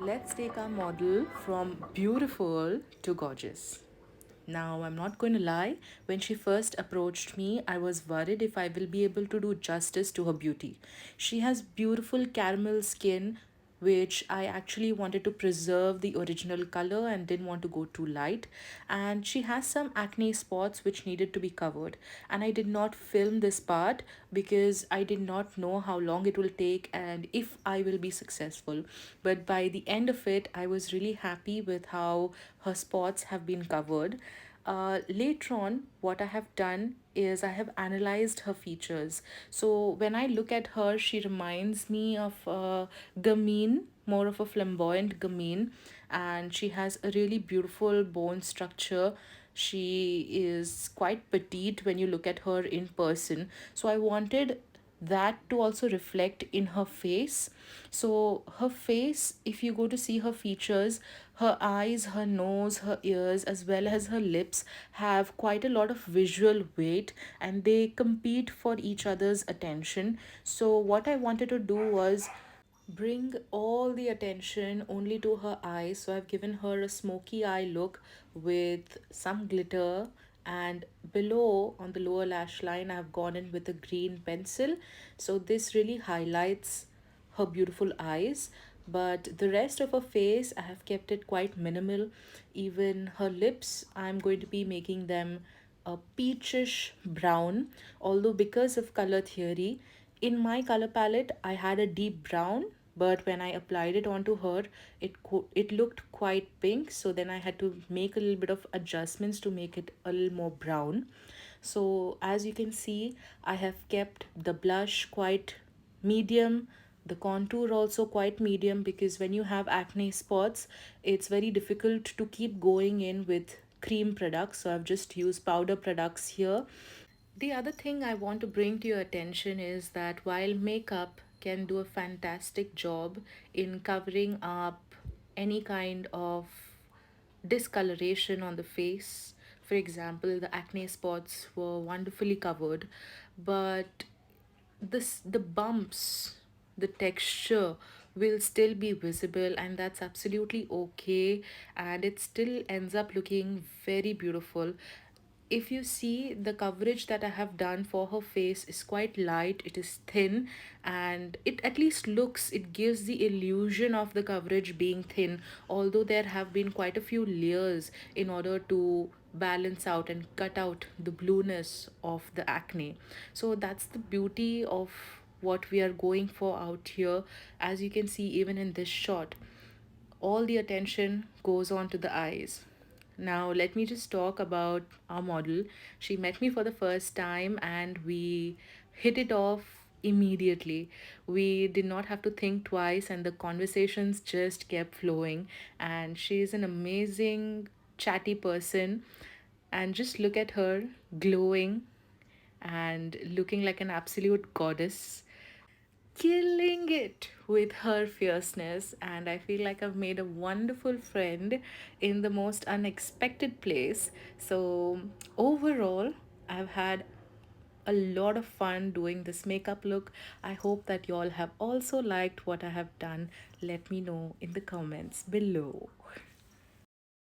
Let's take our model from beautiful to gorgeous. Now, I'm not going to lie, when she first approached me, I was worried if I will be able to do justice to her beauty. She has beautiful caramel skin, which I actually wanted to preserve the original color and didn't want to go too light. And she has some acne spots which needed to be covered. And I did not film this part because I did not know how long it will take and if I will be successful. But by the end of it, I was really happy with how her spots have been covered. Later on, what I have done is I have analyzed her features. So when I look at her, she reminds me of Gamine, more of a flamboyant Gamine, and she has a really beautiful bone structure. She is quite petite when you look at her in person. So I wanted that to also reflect in her face. So her face, if you go to see her features, her eyes, her nose, her ears, as well as her lips have quite a lot of visual weight and they compete for each other's attention. So what I wanted to do was bring all the attention only to her eyes. So I've given her a smoky eye look with some glitter, and below on the lower lash line I've gone in with a green pencil. So this really highlights her beautiful eyes, but the rest of her face I have kept it quite minimal. Even her lips, I'm going to be making them a peachish brown, although because of color theory, in my color palette I had a deep brown, but when I applied it onto her, it looked quite pink. So then I had to make a little bit of adjustments to make it a little more brown. So as you can see, I have kept the blush quite medium, the contour also quite medium, because when you have acne spots, it's very difficult to keep going in with cream products. So I've just used powder products here. The other thing I want to bring to your attention is that while makeup can do a fantastic job in covering up any kind of discoloration on the face, for example, the acne spots were wonderfully covered, but the bumps, the texture will still be visible, and that's absolutely okay, and it still ends up looking very beautiful. If you see, the coverage that I have done for her face is quite light, it is thin, and it at least looks, it gives the illusion of the coverage being thin, although there have been quite a few layers in order to balance out and cut out the blueness of the acne. So that's the beauty of what we are going for out here. As you can see, even in this shot, all the attention goes on to the eyes. Now, let me just talk about our model. She met me for the first time and we hit it off immediately. We did not have to think twice, and the conversations just kept flowing. And she's an amazing, chatty person. And just look at her glowing and looking like an absolute goddess, killing it with her fierceness. And I feel like I've made a wonderful friend in the most unexpected place. So overall, I've had a lot of fun doing this makeup look. I hope that you all have also liked what I have done. Let me know in the comments below.